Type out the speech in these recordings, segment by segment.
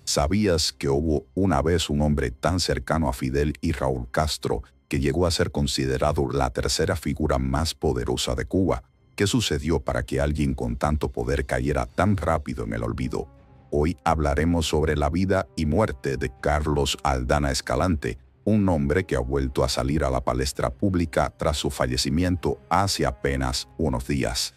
¿Sabías que hubo una vez un hombre tan cercano a Fidel y Raúl Castro que llegó a ser considerado la tercera figura más poderosa de Cuba? ¿Qué sucedió para que alguien con tanto poder cayera tan rápido en el olvido? Hoy hablaremos sobre la vida y muerte de Carlos Aldana Escalante, un hombre que ha vuelto a salir a la palestra pública tras su fallecimiento hace apenas unos días.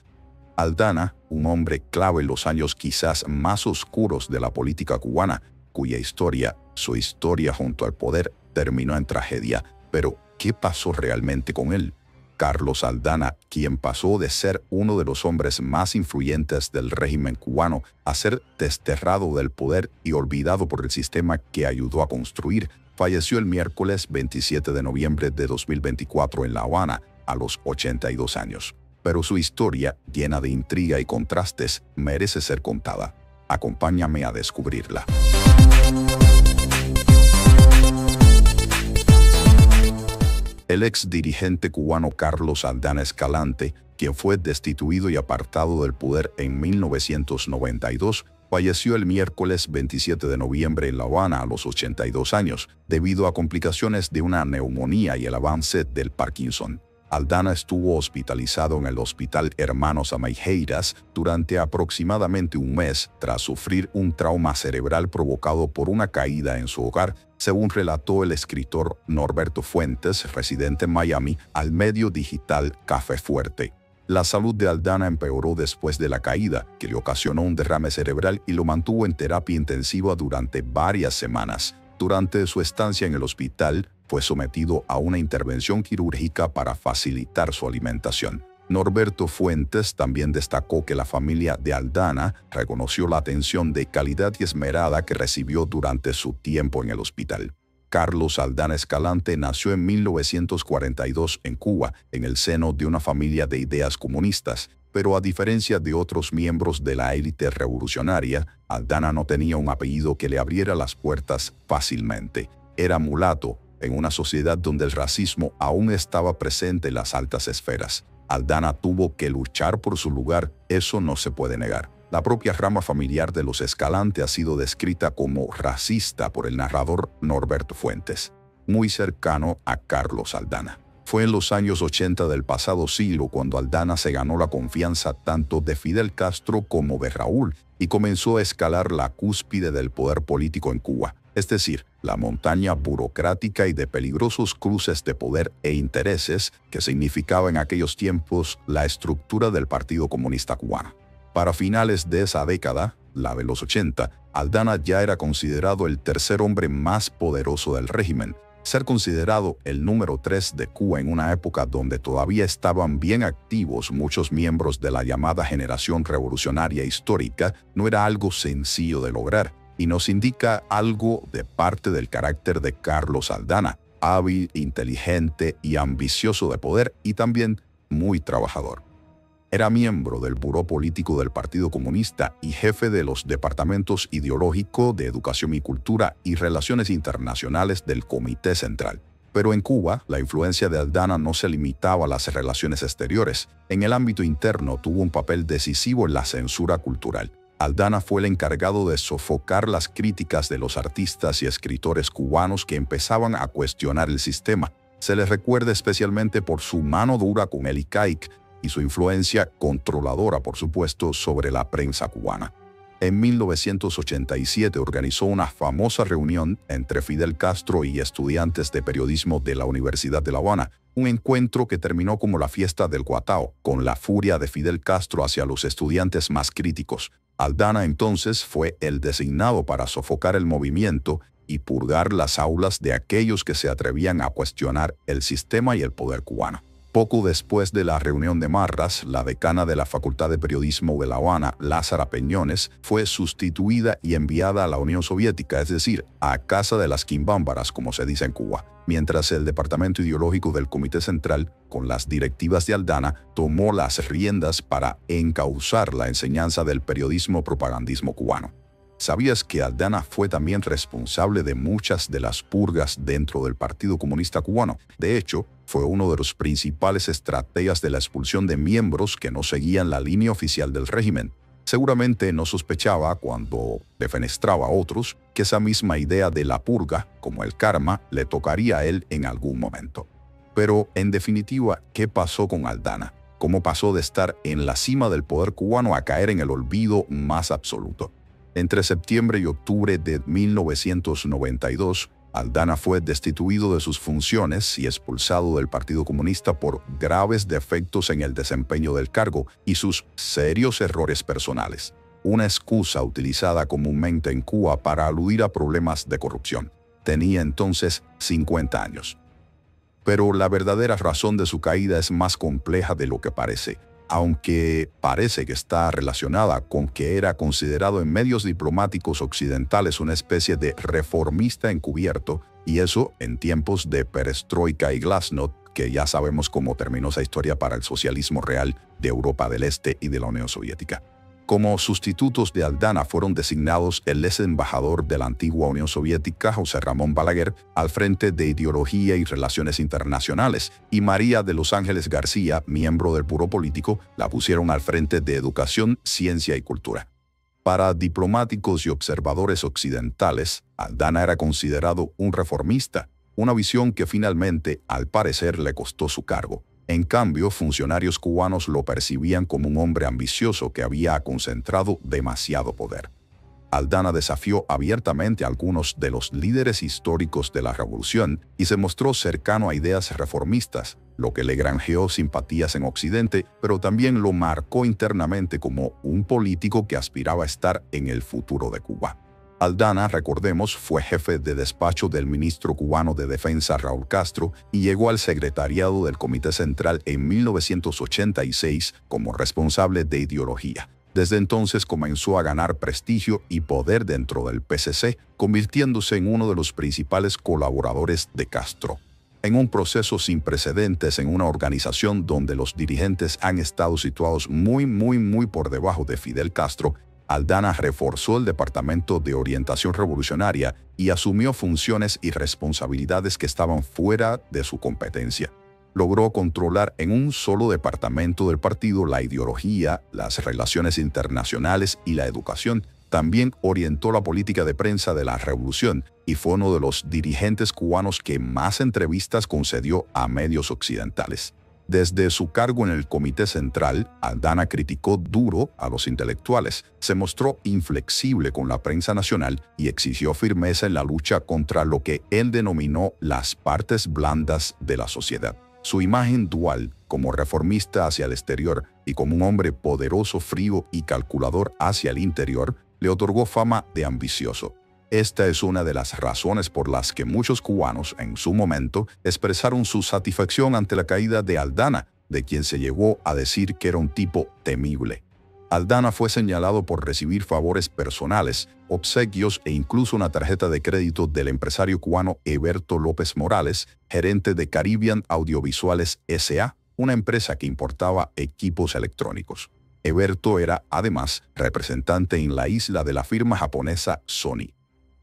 Aldana, un hombre clave en los años quizás más oscuros de la política cubana, cuya historia, su historia junto al poder, terminó en tragedia. Pero, ¿qué pasó realmente con él? Carlos Aldana, quien pasó de ser uno de los hombres más influyentes del régimen cubano a ser desterrado del poder y olvidado por el sistema que ayudó a construir, falleció el miércoles 27 de noviembre de 2024 en La Habana, a los 82 años. Pero su historia, llena de intriga y contrastes, merece ser contada. Acompáñame a descubrirla. El ex dirigente cubano Carlos Aldana Escalante, quien fue destituido y apartado del poder en 1992, falleció el miércoles 27 de noviembre en La Habana a los 82 años, debido a complicaciones de una neumonía y el avance del Parkinson. Aldana estuvo hospitalizado en el Hospital Hermanos Ameireiras durante aproximadamente un mes tras sufrir un trauma cerebral provocado por una caída en su hogar, según relató el escritor Norberto Fuentes, residente en Miami, al medio digital Café Fuerte. La salud de Aldana empeoró después de la caída, que le ocasionó un derrame cerebral y lo mantuvo en terapia intensiva durante varias semanas. Durante su estancia en el hospital, fue sometido a una intervención quirúrgica para facilitar su alimentación. Norberto Fuentes también destacó que la familia de Aldana reconoció la atención de calidad y esmerada que recibió durante su tiempo en el hospital. Carlos Aldana Escalante nació en 1942 en Cuba, en el seno de una familia de ideas comunistas, pero a diferencia de otros miembros de la élite revolucionaria, Aldana no tenía un apellido que le abriera las puertas fácilmente. Era mulato, en una sociedad donde el racismo aún estaba presente en las altas esferas. Aldana tuvo que luchar por su lugar, eso no se puede negar. La propia rama familiar de los Escalante ha sido descrita como racista por el narrador Norberto Fuentes, muy cercano a Carlos Aldana. Fue en los años 80 del pasado siglo cuando Aldana se ganó la confianza tanto de Fidel Castro como de Raúl y comenzó a escalar la cúspide del poder político en Cuba, es decir, la montaña burocrática y de peligrosos cruces de poder e intereses que significaba en aquellos tiempos la estructura del Partido Comunista Cubano. Para finales de esa década, la de los 80, Aldana ya era considerado el tercer hombre más poderoso del régimen. Ser considerado el número 3 de Cuba en una época donde todavía estaban bien activos muchos miembros de la llamada generación revolucionaria histórica no era algo sencillo de lograr, y nos indica algo de parte del carácter de Carlos Aldana, hábil, inteligente y ambicioso de poder y también muy trabajador. Era miembro del Buró Político del Partido Comunista y jefe de los departamentos ideológico de Educación y Cultura y Relaciones Internacionales del Comité Central. Pero en Cuba, la influencia de Aldana no se limitaba a las relaciones exteriores. En el ámbito interno tuvo un papel decisivo en la censura cultural. Aldana fue el encargado de sofocar las críticas de los artistas y escritores cubanos que empezaban a cuestionar el sistema. Se le recuerda especialmente por su mano dura con el ICAIC y su influencia controladora, por supuesto, sobre la prensa cubana. En 1987 organizó una famosa reunión entre Fidel Castro y estudiantes de periodismo de la Universidad de La Habana, un encuentro que terminó como la fiesta del Guatao, con la furia de Fidel Castro hacia los estudiantes más críticos. Aldana entonces fue el designado para sofocar el movimiento y purgar las aulas de aquellos que se atrevían a cuestionar el sistema y el poder cubano. Poco después de la reunión de Marras, la decana de la Facultad de Periodismo de La Habana, Lázara Peñones, fue sustituida y enviada a la Unión Soviética, es decir, a Casa de las Quimbámbaras, como se dice en Cuba, mientras el departamento ideológico del Comité Central, con las directivas de Aldana, tomó las riendas para encauzar la enseñanza del periodismo propagandismo cubano. ¿Sabías que Aldana fue también responsable de muchas de las purgas dentro del Partido Comunista Cubano? De hecho, fue uno de los principales estrategas de la expulsión de miembros que no seguían la línea oficial del régimen. Seguramente no sospechaba, cuando defenestraba a otros, que esa misma idea de la purga, como el karma, le tocaría a él en algún momento. Pero, en definitiva, ¿qué pasó con Aldana? ¿Cómo pasó de estar en la cima del poder cubano a caer en el olvido más absoluto? Entre septiembre y octubre de 1992, Aldana fue destituido de sus funciones y expulsado del Partido Comunista por graves defectos en el desempeño del cargo y sus serios errores personales, una excusa utilizada comúnmente en Cuba para aludir a problemas de corrupción. Tenía entonces 50 años. Pero la verdadera razón de su caída es más compleja de lo que parece, aunque parece que está relacionada con que era considerado en medios diplomáticos occidentales una especie de reformista encubierto, y eso en tiempos de perestroika y glasnost, que ya sabemos cómo terminó esa historia para el socialismo real de Europa del Este y de la Unión Soviética. Como sustitutos de Aldana fueron designados el ex embajador de la antigua Unión Soviética, José Ramón Balaguer, al frente de Ideología y Relaciones Internacionales, y María de los Ángeles García, miembro del Buró Político, la pusieron al frente de Educación, Ciencia y Cultura. Para diplomáticos y observadores occidentales, Aldana era considerado un reformista, una visión que finalmente, al parecer, le costó su cargo. En cambio, funcionarios cubanos lo percibían como un hombre ambicioso que había concentrado demasiado poder. Aldana desafió abiertamente a algunos de los líderes históricos de la revolución y se mostró cercano a ideas reformistas, lo que le granjeó simpatías en Occidente, pero también lo marcó internamente como un político que aspiraba a estar en el futuro de Cuba. Aldana, recordemos, fue jefe de despacho del ministro cubano de Defensa Raúl Castro y llegó al secretariado del Comité Central en 1986 como responsable de ideología. Desde entonces comenzó a ganar prestigio y poder dentro del PCC, convirtiéndose en uno de los principales colaboradores de Castro. En un proceso sin precedentes en una organización donde los dirigentes han estado situados muy por debajo de Fidel Castro, Aldana reforzó el Departamento de Orientación Revolucionaria y asumió funciones y responsabilidades que estaban fuera de su competencia. Logró controlar en un solo departamento del partido la ideología, las relaciones internacionales y la educación. También orientó la política de prensa de la revolución y fue uno de los dirigentes cubanos que más entrevistas concedió a medios occidentales. Desde su cargo en el Comité Central, Aldana criticó duro a los intelectuales, se mostró inflexible con la prensa nacional y exigió firmeza en la lucha contra lo que él denominó las partes blandas de la sociedad. Su imagen dual, como reformista hacia el exterior y como un hombre poderoso, frío y calculador hacia el interior, le otorgó fama de ambicioso. Esta es una de las razones por las que muchos cubanos en su momento expresaron su satisfacción ante la caída de Aldana, de quien se llegó a decir que era un tipo temible. Aldana fue señalado por recibir favores personales, obsequios e incluso una tarjeta de crédito del empresario cubano Eberto López Morales, gerente de Caribbean Audiovisuales S.A., una empresa que importaba equipos electrónicos. Eberto era, además, representante en la isla de la firma japonesa Sony.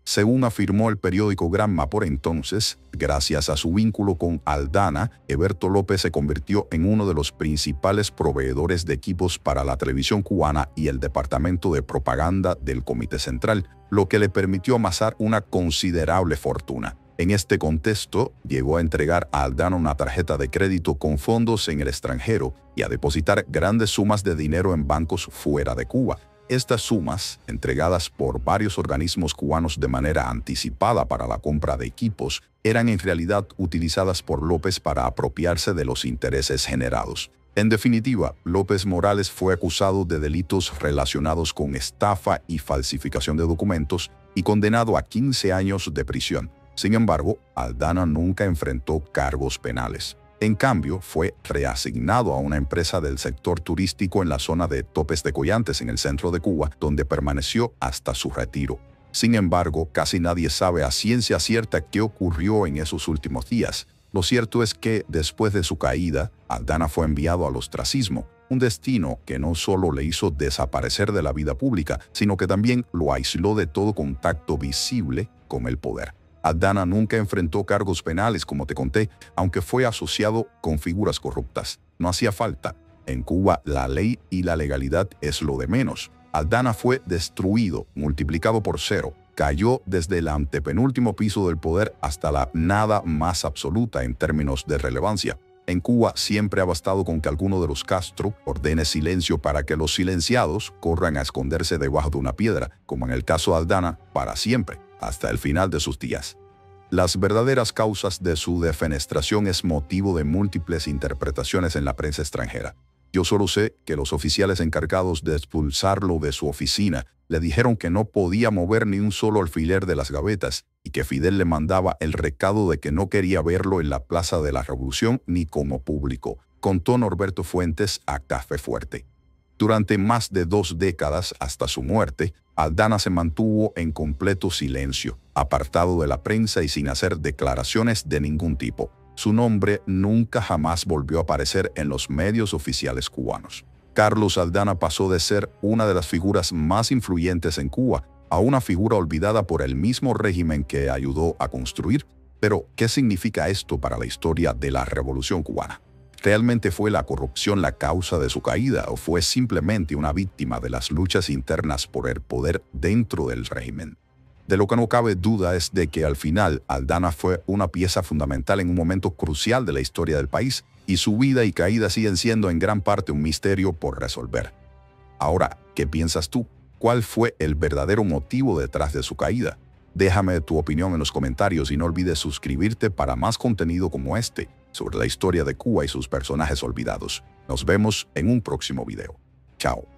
Según afirmó el periódico Granma por entonces, gracias a su vínculo con Aldana, Eberto López se convirtió en uno de los principales proveedores de equipos para la televisión cubana y el departamento de propaganda del Comité Central, lo que le permitió amasar una considerable fortuna. En este contexto, llegó a entregar a Aldana una tarjeta de crédito con fondos en el extranjero y a depositar grandes sumas de dinero en bancos fuera de Cuba. Estas sumas, entregadas por varios organismos cubanos de manera anticipada para la compra de equipos, eran en realidad utilizadas por López para apropiarse de los intereses generados. En definitiva, López Morales fue acusado de delitos relacionados con estafa y falsificación de documentos y condenado a 15 años de prisión. Sin embargo, Aldana nunca enfrentó cargos penales. En cambio, fue reasignado a una empresa del sector turístico en la zona de Topes de Coyantes, en el centro de Cuba, donde permaneció hasta su retiro. Sin embargo, casi nadie sabe a ciencia cierta qué ocurrió en esos últimos días. Lo cierto es que, después de su caída, Aldana fue enviado al ostracismo, un destino que no solo le hizo desaparecer de la vida pública, sino que también lo aisló de todo contacto visible con el poder. Aldana nunca enfrentó cargos penales, como te conté, aunque fue asociado con figuras corruptas. No hacía falta. En Cuba, la ley y la legalidad es lo de menos. Aldana fue destruido, multiplicado por cero. Cayó desde el antepenúltimo piso del poder hasta la nada más absoluta en términos de relevancia. En Cuba siempre ha bastado con que alguno de los Castro ordene silencio para que los silenciados corran a esconderse debajo de una piedra, como en el caso de Aldana, para siempre, hasta el final de sus días. Las verdaderas causas de su defenestración es motivo de múltiples interpretaciones en la prensa extranjera. Yo solo sé que los oficiales encargados de expulsarlo de su oficina le dijeron que no podía mover ni un solo alfiler de las gavetas y que Fidel le mandaba el recado de que no quería verlo en la Plaza de la Revolución ni como público, contó Norberto Fuentes a Café Fuerte. Durante más de 2 décadas hasta su muerte, Aldana se mantuvo en completo silencio, apartado de la prensa y sin hacer declaraciones de ningún tipo. Su nombre nunca jamás volvió a aparecer en los medios oficiales cubanos. Carlos Aldana pasó de ser una de las figuras más influyentes en Cuba a una figura olvidada por el mismo régimen que ayudó a construir. Pero, ¿qué significa esto para la historia de la Revolución cubana? ¿Realmente fue la corrupción la causa de su caída o fue simplemente una víctima de las luchas internas por el poder dentro del régimen? De lo que no cabe duda es de que al final Aldana fue una pieza fundamental en un momento crucial de la historia del país y su vida y caída siguen siendo en gran parte un misterio por resolver. Ahora, ¿qué piensas tú? ¿Cuál fue el verdadero motivo detrás de su caída? Déjame tu opinión en los comentarios y no olvides suscribirte para más contenido como este sobre la historia de Cuba y sus personajes olvidados. Nos vemos en un próximo video. Chao.